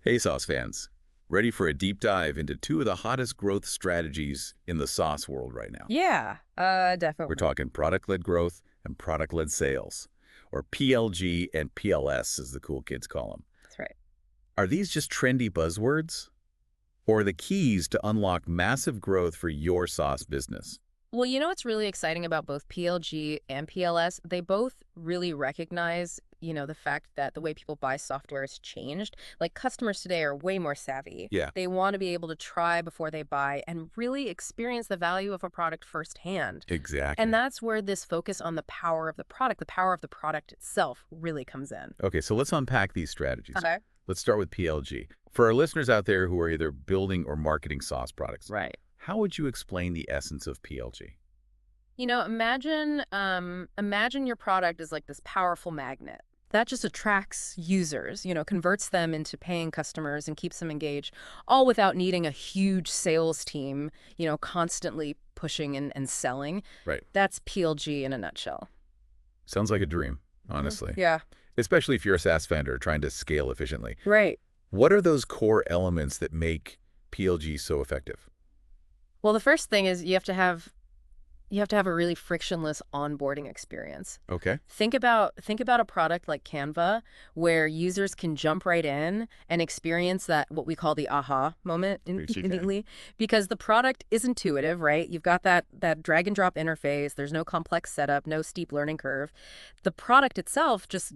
Hey, SaaS fans. Ready for a deep dive into two of the hottest growth strategies in the SaaS world right now? Yeah, We're definitely. talking product-led growth and product-led sales, or PLG and PLS, as the cool kids call them. That's right. Are these just trendy buzzwords, or the keys to unlock massive growth for your SaaS business? Well, you know what's really exciting about both PLG and PLS? They both really recognize, the fact that the way people buy software has changed. Like customers today are way more savvy. Yeah, They want to be able to try before they buy and really experience the value of a product firsthand. And exactly. that's where this focus on the power of the product itself really comes in. Okay, so let's unpack these strategies. Okay. Let's start with PLG. For our listeners out there who are either building or marketing SaaS products, Right. how would you explain the essence of PLG? Imagine your product is like this powerful magnet that just attracts users, converts them into paying customers and keeps them engaged, all without needing a huge sales team, constantly pushing and selling. Right. That's PLG in a nutshell. Sounds like a dream, honestly. Yeah. Especially if you're a SaaS vendor trying to scale efficiently. Right. What are those core elements that make PLG so effective? Well, the first thing is you have to have a really frictionless onboarding experience. Okay. Think about a product like Canva where users can jump right in and experience that what we call the aha moment Yes, you can. immediately because the product is intuitive, right? You've got that drag and drop interface, there's no complex setup, no steep learning curve. The product itself just,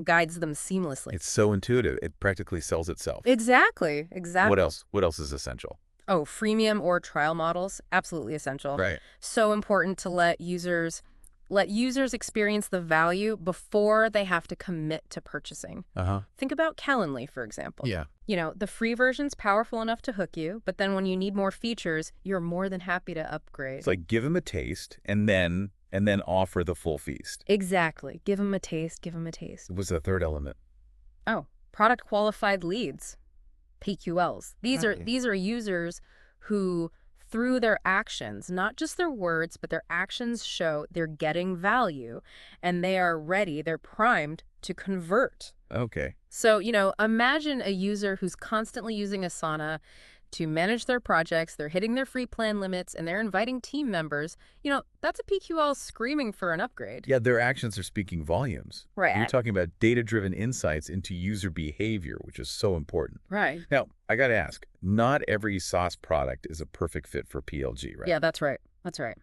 guides them seamlessly. It's so intuitive. It practically sells itself. Exactly, What exactly. else? What else is essential? Oh, freemium or trial models, absolutely essential. Right. So important to let users experience the value before they have to commit to purchasing. Uh-huh. Think about Calendly, for example. Yeah. The free version's powerful enough to hook you, but then when you need more features, you're more than happy to upgrade. It's like give them a taste and then offer the full feast. Exactly. Give them a taste, give them a taste. What's the third element? Oh, product qualified leads. PQLs. These are Right. these are users who through their actions, not just their words, but their actions show they're getting value and they are ready, they're primed to convert. Okay. So, imagine a user who's constantly using Asana to manage their projects, they're hitting their free plan limits, and they're inviting team members. That's a PQL screaming for an upgrade. Yeah, their actions are speaking volumes. You're Right. talking about data-driven insights into user behavior, which is so important. Right. Now, I got to ask, not every SaaS product is a perfect fit for PLG, right? Yeah, that's right. That's right.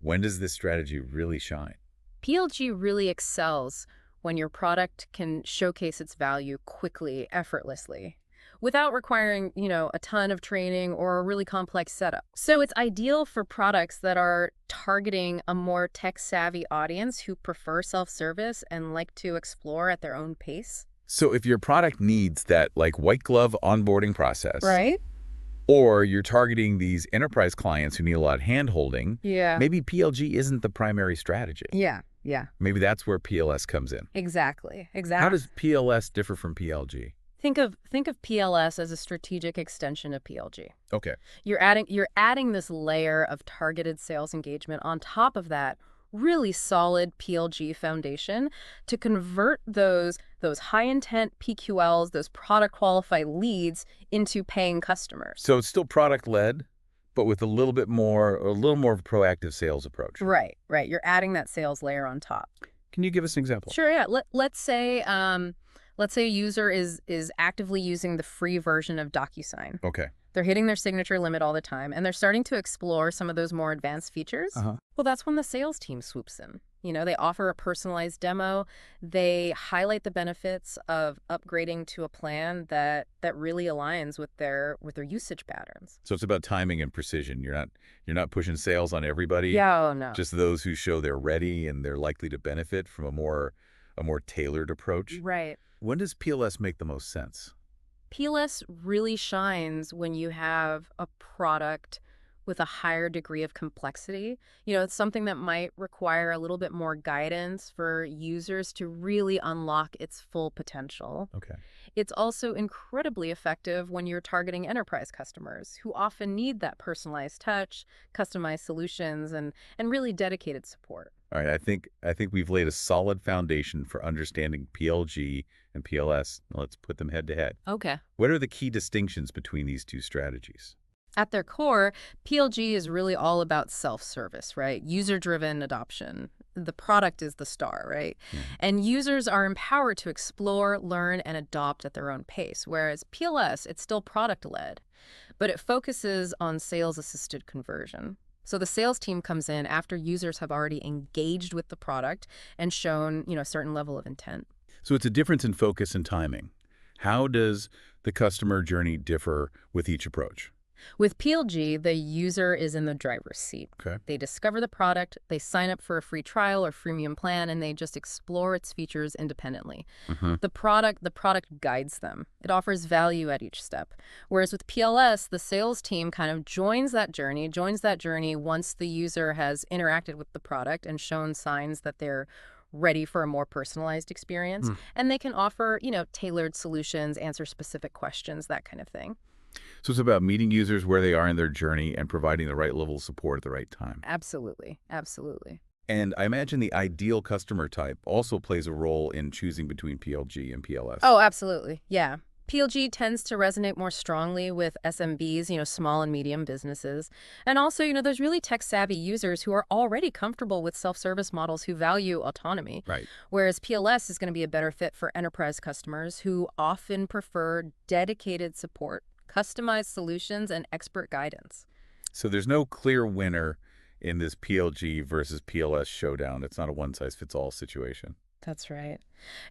When does this strategy really shine? PLG really excels when your product can showcase its value quickly, effortlessly, without requiring, a ton of training or a really complex setup. So it's ideal for products that are targeting a more tech-savvy audience who prefer self-service and like to explore at their own pace. So if your product needs that like white glove onboarding process, Right? or you're targeting these enterprise clients who need a lot of hand-holding, Yeah. maybe PLG isn't the primary strategy. Yeah. Yeah. Maybe that's where PLS comes in. Exactly. How Exactly. does PLS differ from PLG? Think of PLS as a strategic extension of PLG. Okay. You're adding this layer of targeted sales engagement on top of that really solid PLG foundation to convert those high intent PQLs, those product qualified leads into paying customers. So it's still product-led, but with a little more of a proactive sales approach. Right, right. You're adding that sales layer on top. Can you give us an example? Sure, yeah. Let's say a user is actively using the free version of DocuSign. Okay. They're hitting their signature limit all the time, and they're starting to explore some of those more advanced features. Uh-huh. Well, that's when the sales team swoops in. They offer a personalized demo. They highlight the benefits of upgrading to a plan that really aligns with their usage patterns. So it's about timing and precision. You're not pushing sales on everybody, Yeah, oh no. just those who show they're ready and they're likely to benefit from a more tailored approach. Right. When does PLS make the most sense? PLS really shines when you have a product with a higher degree of complexity. It's something that might require a little bit more guidance for users to really unlock its full potential. Okay. It's also incredibly effective when you're targeting enterprise customers who often need that personalized touch, customized solutions, and really dedicated support. All right, I think we've laid a solid foundation for understanding PLG and PLS. Let's put them head to head. Okay. What are the key distinctions between these two strategies? At their core, PLG is really all about self-service, right? User-driven adoption. The product is the star, right? Hmm. And users are empowered to explore, learn, and adopt at their own pace, whereas PLS, it's still product-led, but it focuses on sales-assisted conversion. So the sales team comes in after users have already engaged with the product and shown, a certain level of intent. So it's a difference in focus and timing. How does the customer journey differ with each approach? With PLG, the user is in the driver's seat. Okay. They discover the product, they sign up for a free trial or freemium plan, and they just explore its features independently. Hmm. The product guides them. It offers value at each step. Whereas with PLS, the sales team kind of joins that journey once the user has interacted with the product and shown signs that they're ready for a more personalized experience. And they can offer, tailored solutions, answer specific questions, that kind of thing. So it's about meeting users where they are in their journey and providing the right level of support at the right time. Absolutely. Absolutely. And I imagine the ideal customer type also plays a role in choosing between PLG and PLS. Oh, absolutely. Yeah. PLG tends to resonate more strongly with SMBs, small and medium businesses. And also, there's really tech-savvy users who are already comfortable with self-service models who value autonomy. Right. Whereas PLS is going to be a better fit for enterprise customers who often prefer dedicated support, customized solutions, and expert guidance. So there's no clear winner in this PLG versus PLS showdown. It's not a one-size-fits-all situation. That's right.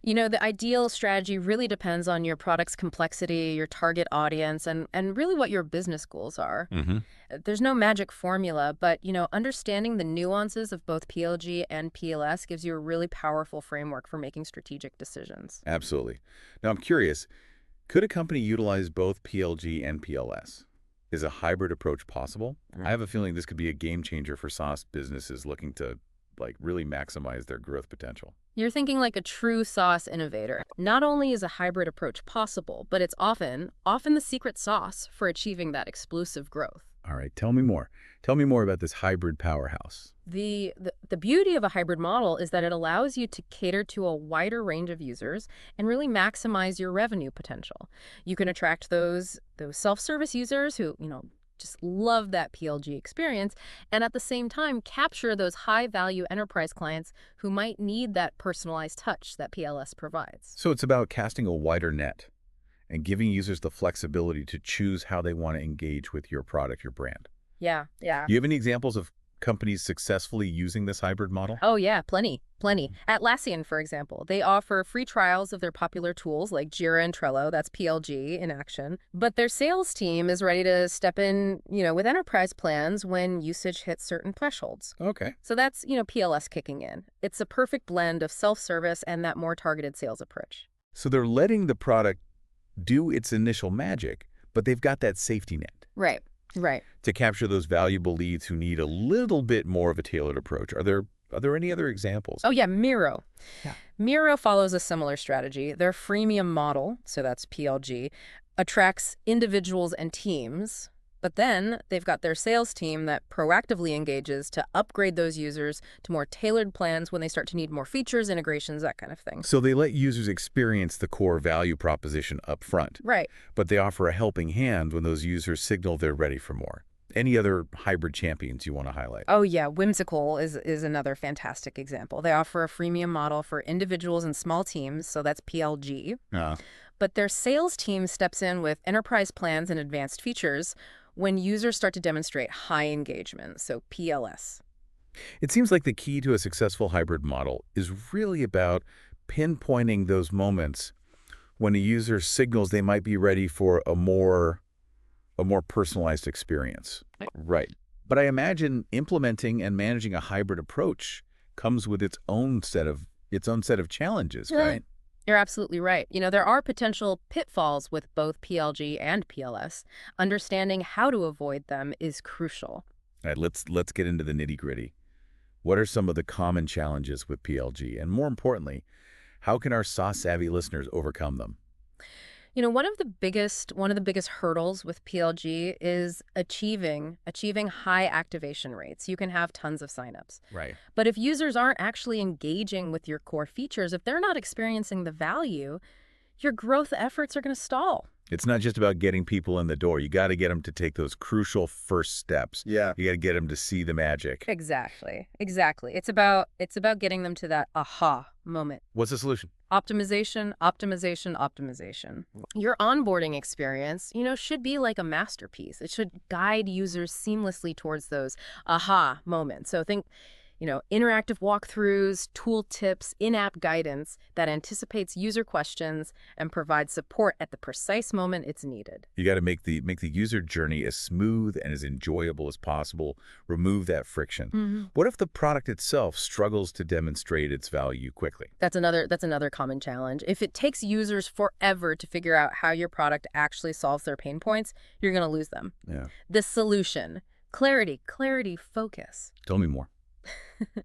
The ideal strategy really depends on your product's complexity, your target audience, and really what your business goals are. Hmm. There's no magic formula, but, understanding the nuances of both PLG and PLS gives you a really powerful framework for making strategic decisions. Absolutely. Now, I'm curious, could a company utilize both PLG and PLS? Is a hybrid approach possible? I have a feeling this could be a game changer for SaaS businesses looking to really maximize their growth potential. You're thinking like a true SaaS innovator. Not only is a hybrid approach possible, but it's often the secret sauce for achieving that explosive growth. All right, tell me more. Tell me more about this hybrid powerhouse. The beauty of a hybrid model is that it allows you to cater to a wider range of users and really maximize your revenue potential. You can attract those self-service users who, just love that PLG experience, and at the same time capture those high-value enterprise clients who might need that personalized touch that PLS provides. So it's about casting a wider net and giving users the flexibility to choose how they want to engage with your product, your brand. Yeah, yeah. Do you have any examples of companies successfully using this hybrid model? Oh, yeah, plenty. Atlassian, for example, they offer free trials of their popular tools like Jira and Trello. That's PLG in action. But their sales team is ready to step in, with enterprise plans when usage hits certain thresholds. Okay. So that's, PLS kicking in. It's a perfect blend of self-service and that more targeted sales approach. So they're letting the product do its initial magic, but they've got that safety net Right. to capture those valuable leads who need a little bit more of a tailored approach. Are there any other examples? Oh, yeah, Miro. Yeah. Miro follows a similar strategy. Their freemium model, so that's PLG, attracts individuals and teams, but then they've got their sales team that proactively engages to upgrade those users to more tailored plans when they start to need more features, integrations, that kind of thing. So they let users experience the core value proposition up front, Right. but they offer a helping hand when those users signal they're ready for more. Any other hybrid champions you want to highlight? Oh, yeah, Whimsical is another fantastic example. They offer a freemium model for individuals and small teams, so that's PLG. Uh, But their sales team steps in with enterprise plans and advanced features when users start to demonstrate high engagement, so PLS. It seems like the key to a successful hybrid model is really about pinpointing those moments when a user signals they might be ready for a more personalized experience. Right. But I imagine implementing and managing a hybrid approach comes with its own set of challenges, Yeah. right? You're absolutely right. There are potential pitfalls with both PLG and PLS. Understanding how to avoid them is crucial. All right, let's get into the nitty-gritty. What are some of the common challenges with PLG? And more importantly, how can our SaaS-savvy listeners overcome them? One of the biggest hurdles with PLG is achieving high activation rates. You can have tons of signups. Right. But if users aren't actually engaging with your core features, if they're not experiencing the value, your growth efforts are going to stall. It's not just about getting people in the door. You got to get them to take those crucial first steps. Yeah. You got to get them to see the magic. Exactly. Exactly. It's about getting them to that aha moment. What's the solution? Optimization, optimization, optimization. Your onboarding experience, should be like a masterpiece. It should guide users seamlessly towards those aha moments. So think, interactive walkthroughs, tool tips, in-app guidance that anticipates user questions and provides support at the precise moment it's needed. You got to make the user journey as smooth and as enjoyable as possible. Remove that friction. What if the product itself struggles to demonstrate its value quickly? That's another common challenge. If it takes users forever to figure out how your product actually solves their pain points, you're going to lose them. Yeah. The solution: clarity, focus. Tell me more.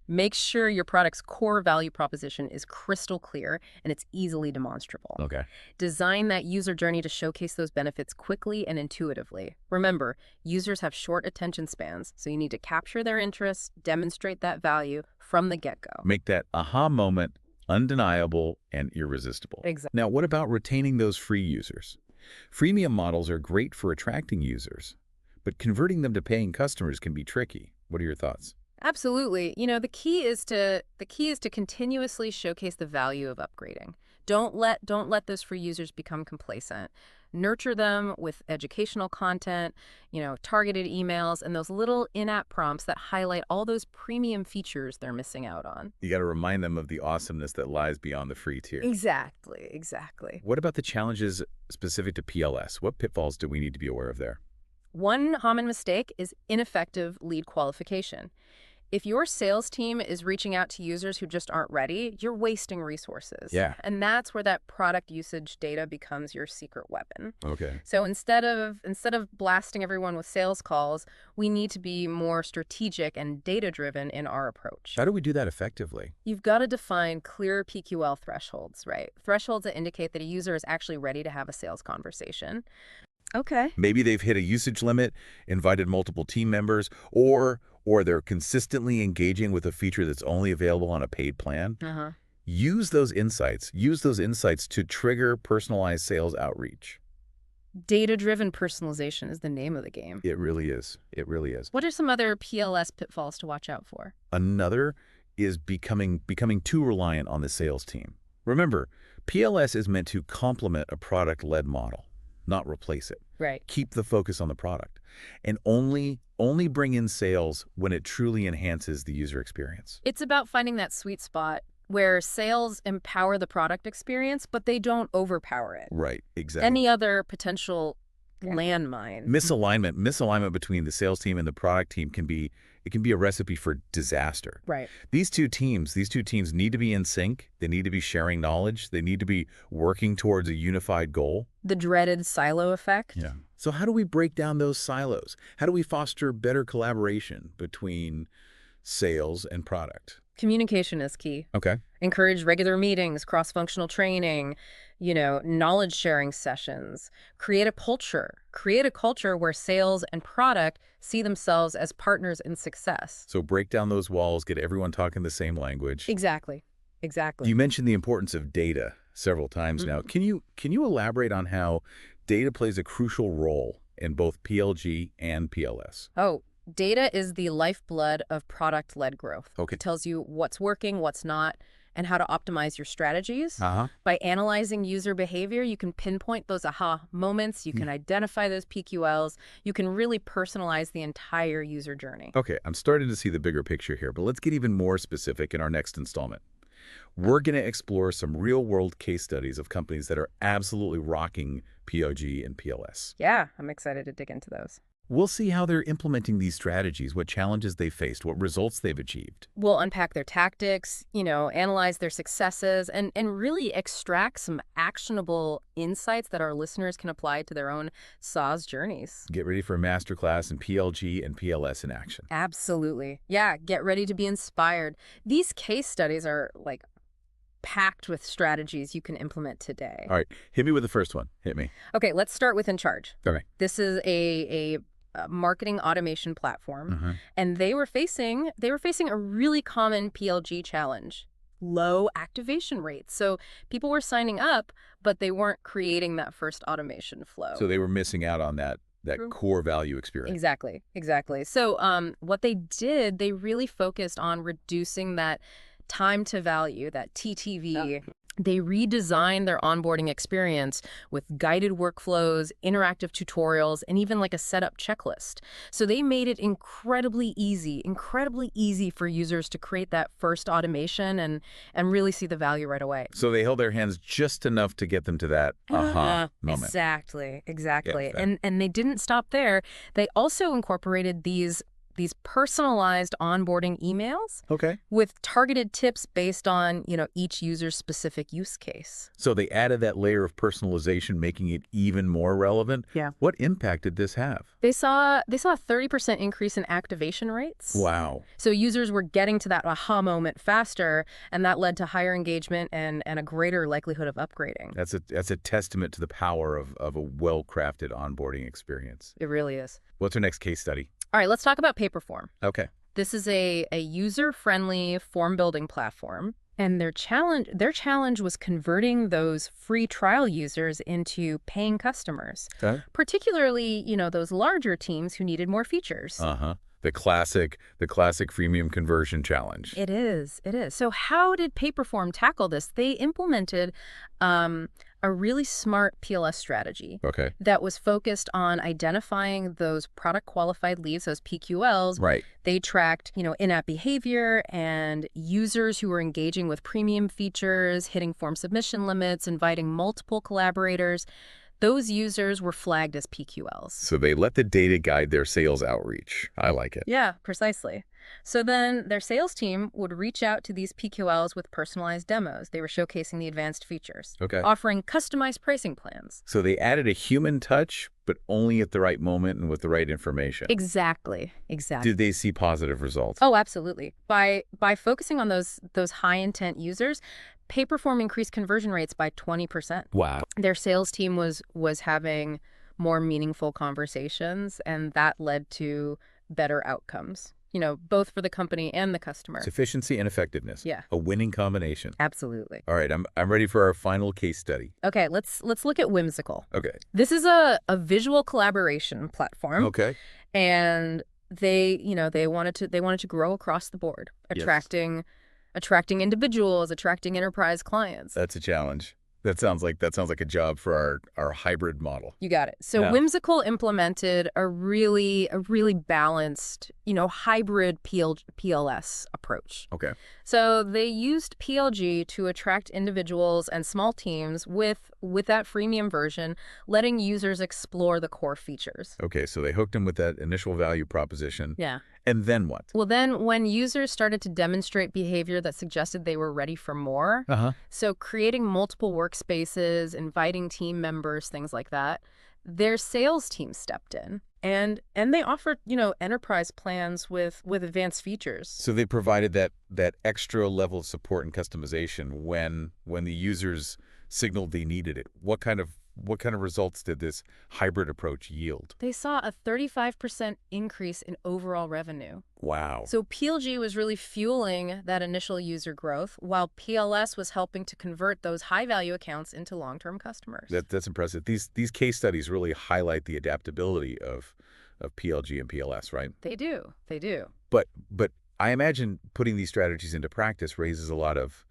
Make sure your product's core value proposition is crystal clear and it's easily demonstrable. Okay. Design that user journey to showcase those benefits quickly and intuitively. Remember, users have short attention spans, so you need to capture their interests, demonstrate that value from the get-go. Make that aha moment undeniable and irresistible. Exactly. Now, what about retaining those free users? Freemium models are great for attracting users, but converting them to paying customers can be tricky. What are your thoughts? Absolutely. The key is to continuously showcase the value of upgrading. Don't let those free users become complacent. Nurture them with educational content, targeted emails, and those little in-app prompts that highlight all those premium features they're missing out on. You got to remind them of the awesomeness that lies beyond the free tier. Exactly. What about the challenges specific to PLS? What pitfalls do we need to be aware of there? One common mistake is ineffective lead qualification. If your sales team is reaching out to users who just aren't ready, you're wasting resources. Yeah. And that's where that product usage data becomes your secret weapon. Okay. So instead of blasting everyone with sales calls, we need to be more strategic and data-driven in our approach. How do we do that effectively? You've got to define clear PQL thresholds, right? Thresholds that indicate that a user is actually ready to have a sales conversation. Okay. Maybe they've hit a usage limit, invited multiple team members, or they're consistently engaging with a feature that's only available on a paid plan. Use those insights to trigger personalized sales outreach. Data-driven personalization is the name of the game. It really is. What are some other PLS pitfalls to watch out for? Another is becoming too reliant on the sales team. Remember, PLS is meant to complement a product-led model, not replace it. Right. Keep the focus on the product, and only bring in sales when it truly enhances the user experience. It's about finding that sweet spot where sales empower the product experience, but they don't overpower it. Right, exactly. Any other potential landmine? Misalignment between the sales team and the product team can be a recipe for disaster. Right. These two teams need to be in sync. They need to be sharing knowledge. They need to be working towards a unified goal. The dreaded silo effect? Yeah. So how do we break down those silos? How do we foster better collaboration between sales and product? Communication is key. Okay. Encourage regular meetings, cross-functional training, knowledge sharing sessions. Create a culture where sales and product see themselves as partners in success. So break down those walls, get everyone talking the same language. Exactly. You mentioned the importance of data several times now. Can you elaborate on how data plays a crucial role in both PLG and PLS? Oh, data is the lifeblood of product-led growth. Okay. It tells you what's working, what's not, and how to optimize your strategies. Uh-huh. By analyzing user behavior, you can pinpoint those aha moments, you can identify those PQLs, you can really personalize the entire user journey. Okay, I'm starting to see the bigger picture here, but let's get even more specific in our next installment. We're going to explore some real-world case studies of companies that are absolutely rocking PLG and PLS. Yeah, I'm excited to dig into those. We'll see how they're implementing these strategies, what challenges they faced, what results they've achieved. We'll unpack their tactics, analyze their successes, and really extract some actionable insights that our listeners can apply to their own SaaS journeys. Get ready for a masterclass in PLG and PLS in action. Absolutely. Yeah, get ready to be inspired. These case studies are packed with strategies you can implement today. All right. Hit me with the first one. Hit me. Okay, let's start with In Charge. Okay. This is a marketing automation platform, Mm-hmm. and they were facing a really common PLG challenge: low activation rates. So people were signing up, but they weren't creating that first automation flow. So they were missing out on that True. core value experience. Exactly. So what they did, they really focused on reducing that time to value, that TTV. They redesigned their onboarding experience with guided workflows, interactive tutorials, and even like a setup checklist. So they made it incredibly easy for users to create that first automation and really see the value right away. So they held their hands just enough to get them to that aha moment. Exactly. Yeah, And they didn't stop there. They also incorporated these personalized onboarding emails Okay. with targeted tips based on, each user's specific use case. So they added that layer of personalization, making it even more relevant. Yeah. What impact did this have? They saw a 30% increase in activation rates. Wow. So users were getting to that aha moment faster, and that led to higher engagement and a greater likelihood of upgrading. That's a testament to the power of a well-crafted onboarding experience. It really is. What's our next case study? All right, let's talk about Paperform. Okay. This is a user-friendly form-building platform, and their challenge was converting those free trial users into paying customers, Okay. particularly, those larger teams who needed more features. Uh-huh. The classic freemium conversion challenge. It is. So how did Paperform tackle this? They implemented a really smart PLS strategy Okay. that was focused on identifying those product qualified leads, those PQLs. Right. They tracked, in-app behavior and users who were engaging with premium features, hitting form submission limits, inviting multiple collaborators. Those users were flagged as PQLs. So they let the data guide their sales outreach. I like it. Yeah, precisely. So then their sales team would reach out to these PQLs with personalized demos. They were showcasing the advanced features, Okay. offering customized pricing plans. So they added a human touch, but only at the right moment and with the right information. Exactly. Did they see positive results? Oh, absolutely. By focusing on those high intent users, Paperform increased conversion rates by 20%. Wow. Their sales team was having more meaningful conversations, and that led to better outcomes, both for the company and the customer. It's efficiency and effectiveness. Yeah. A winning combination. Absolutely. All right, I'm ready for our final case study. Okay, let's look at Whimsical. Okay. This is a visual collaboration platform. Okay. And they wanted to grow across the board, Yes. attracting individuals, attracting enterprise clients. That's a challenge. That sounds like a job for our hybrid model. You got it. So Yeah. Whimsical implemented a really balanced, hybrid PLS approach. Okay. So they used PLG to attract individuals and small teams with that freemium version, letting users explore the core features. Okay, so they hooked him with that initial value proposition. Yeah. And then what? Well, then when users started to demonstrate behavior that suggested they were ready for more, Uh-huh. so creating multiple workspaces, inviting team members, things like that, their sales team stepped in. And they offered, enterprise plans with advanced features. So they provided that extra level of support and customization when the users signaled they needed it. What kind of results did this hybrid approach yield? They saw a 35% increase in overall revenue. Wow. So PLG was really fueling that initial user growth, while PLS was helping to convert those high-value accounts into long-term customers. That's impressive. These case studies really highlight the adaptability of PLG and PLS, right? They do. But I imagine putting these strategies into practice raises a lot of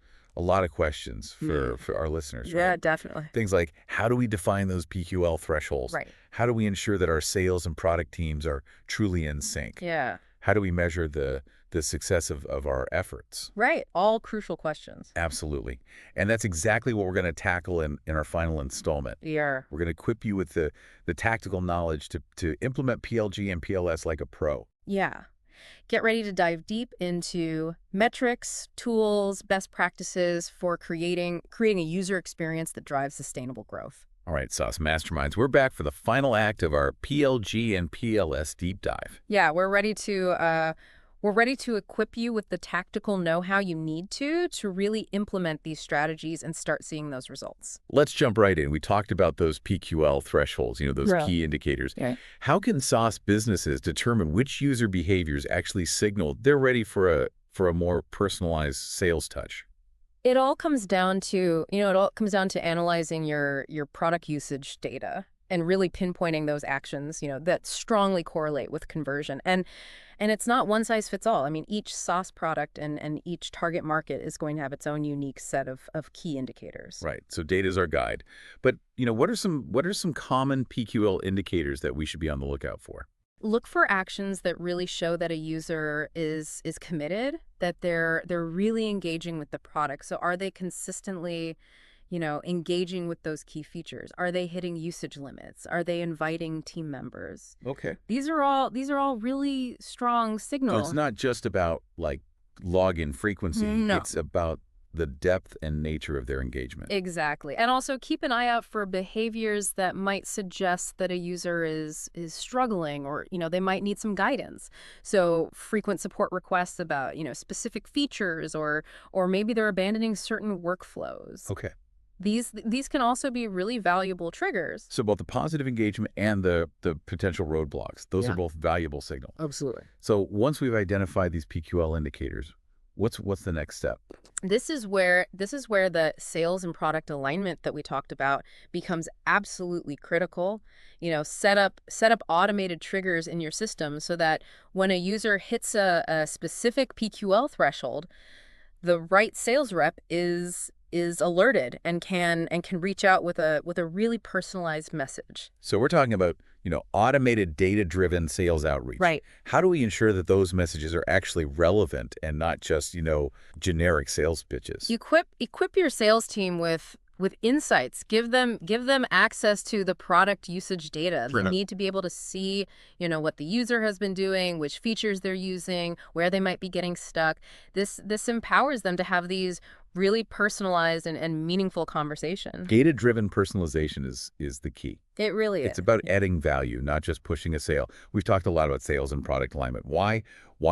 questions for our listeners, Yeah, right? definitely. Things like, how do we define those PQL thresholds? Right. How do we ensure that our sales and product teams are truly in sync? Yeah. How do we measure the success of our efforts? Right. All crucial questions. Absolutely. And that's exactly what we're going to tackle in our final installment. Yeah. We're going to equip you with the tactical knowledge to implement PLG and PLS like a pro. Yeah. Get ready to dive deep into metrics, tools, best practices for creating a user experience that drives sustainable growth. All right, SaaS Masterminds, we're back for the final act of our PLG and PLS deep dive. Yeah, we're ready to We're ready to equip you with the tactical know-how you need to really implement these strategies and start seeing those results. Let's jump right in. We talked about those PQL thresholds, those Right. key indicators. Yeah. How can SaaS businesses determine which user behaviors actually signal they're ready for a more personalized sales touch? It all comes down to, it all comes down to analyzing your product usage data and really pinpointing those actions, that strongly correlate with conversion. And it's not one size fits all. I mean, each SaaS product and each target market is going to have its own unique set of key indicators. Right. So data is our guide. But, what are some common PQL indicators that we should be on the lookout for? Look for actions that really show that a user is committed, that they're really engaging with the product. So are they consistently, engaging with those key features? Are they hitting usage limits? Are they inviting team members? Okay. These are all really strong So it's signals. not just about like login frequency. No. It's about the depth and nature of their engagement. Exactly. And also keep an eye out for behaviors that might suggest that a user is struggling or, they might need some guidance. So frequent support requests about, specific features or maybe they're abandoning certain workflows. Okay. These can also be really valuable triggers. So both the positive engagement and the potential roadblocks, those are Yeah. both valuable signals. Absolutely. So once we've identified these PQL indicators, what's the next step? This is where the sales and product alignment that we talked about becomes absolutely critical. Set up automated triggers in your system so that when a user hits a specific PQL threshold, the right sales rep is alerted and can reach out with a really personalized message. So we're talking about, automated data-driven sales outreach. Right. How do we ensure that those messages are actually relevant and not just, generic sales pitches? Equip your sales team with insights. Give them access to the product usage data. They Right. need to be able to see, what the user has been doing, which features they're using, where they might be getting stuck. This empowers them to have these really personalized and meaningful conversations. Data-driven personalization is the key. It really It's is. about adding value, not just pushing a sale. We've talked a lot about sales and product alignment. Why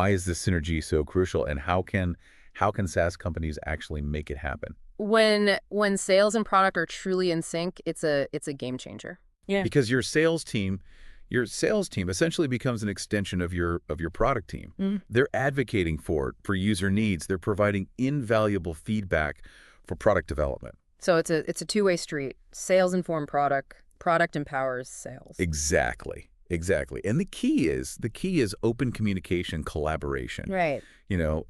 is this synergy so crucial, and how can SaaS companies actually make it happen? When sales and product are truly in sync, it's a game changer. Yeah. Because your sales team essentially becomes an extension of your product team. Mhm. They're advocating for user needs. They're providing invaluable feedback for product development. So it's a two-way street. Sales inform product empowers sales. Exactly. Exactly. And the key is open communication, collaboration. Right.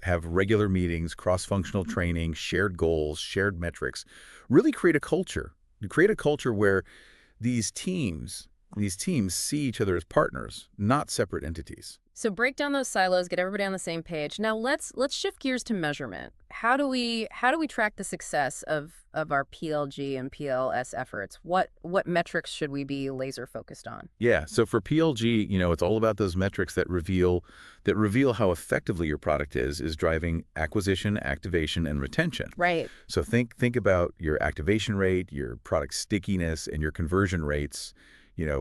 Have regular meetings, cross-functional training, shared goals, shared metrics. Really create a culture. You create a culture where these teams see each other as partners, not separate entities. So break down those silos, get everybody on the same page. Now let's shift gears to measurement. How do we track the success of our PLG and PLS efforts? What metrics should we be laser focused on? Yeah, so for PLG, it's all about those metrics that reveal how effectively your product is driving acquisition, activation, and retention. Right. So think about your activation rate, your product stickiness, and your conversion rates,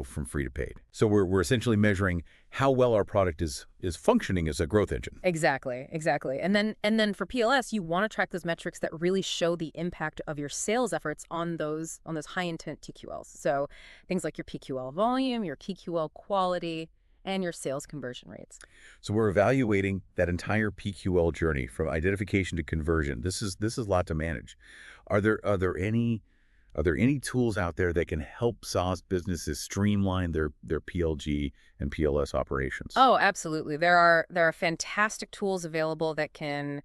from free to paid. So we're essentially measuring how well our product is functioning as a growth engine. Exactly. And then for PLS, you want to track those metrics that really show the impact of your sales efforts on those high intent TQLs. So things like your PQL volume, your PQL quality, and your sales conversion rates. So we're evaluating that entire PQL journey from identification to conversion. This is a lot to manage. Are there any tools out there that can help SaaS businesses streamline their PLG and PLS operations? Oh, absolutely. There are fantastic tools available that can,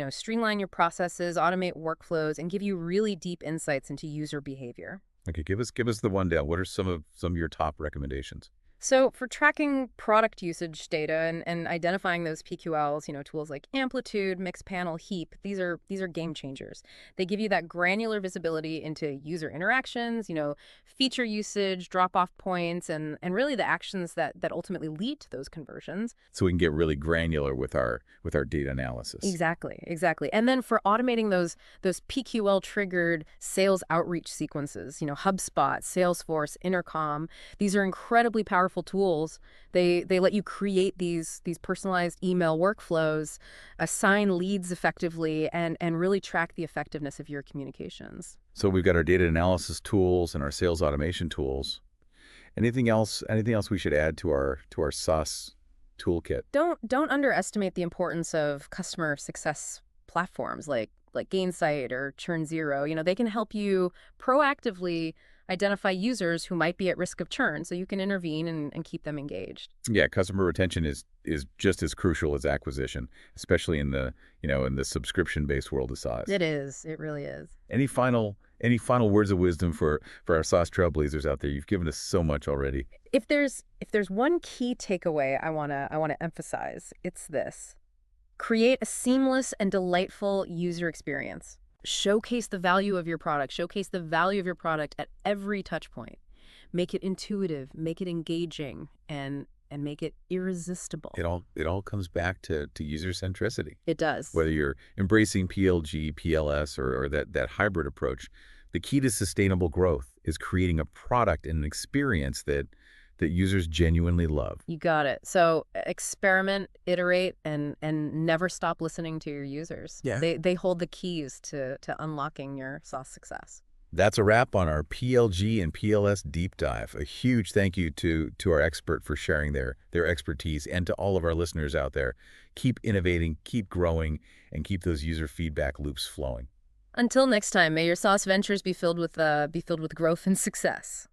streamline your processes, automate workflows, and give you really deep insights into user behavior. Okay, give us the rundown. What are some of your top recommendations? So for tracking product usage data and identifying those PQLs, tools like Amplitude, Mixpanel, Heap, these are game changers. They give you that granular visibility into user interactions, feature usage, drop-off points, and really the actions that ultimately lead to those conversions. So we can get really granular with our data analysis. Exactly. And then for automating those PQL triggered sales outreach sequences, HubSpot, Salesforce, Intercom, these are incredibly powerful powerful tools. They let you create these personalized email workflows, assign leads effectively, and really track the effectiveness of your communications. So we've got our data analysis tools and our sales automation tools. Anything else? Anything else we should add to our SaaS toolkit? Don't underestimate the importance of customer success platforms like Gainsight or Churn Zero. They can help you proactively identify users who might be at risk of churn, so you can intervene and keep them engaged. Yeah, customer retention is just as crucial as acquisition, especially in the in the subscription-based world of SaaS. It is. It really is. Any final words of wisdom for our SaaS trailblazers out there? You've given us so much already. If there's one key takeaway I wanna emphasize, it's this. Create a seamless and delightful user experience. Showcase the value of your product. Showcase the value of your product at every touch point. Make it intuitive, make it engaging, and make it irresistible. It all comes back to user centricity. It does. Whether you're embracing PLG, PLS, or that hybrid approach, the key to sustainable growth is creating a product and an experience that users genuinely love. You got it. So experiment, iterate, and never stop listening to your users. Yeah. They hold the keys to unlocking your SaaS success. That's a wrap on our PLG and PLS deep dive. A huge thank you to our expert for sharing their expertise, and to all of our listeners out there. Keep innovating, keep growing, and keep those user feedback loops flowing. Until next time, may your SaaS ventures be filled with growth and success.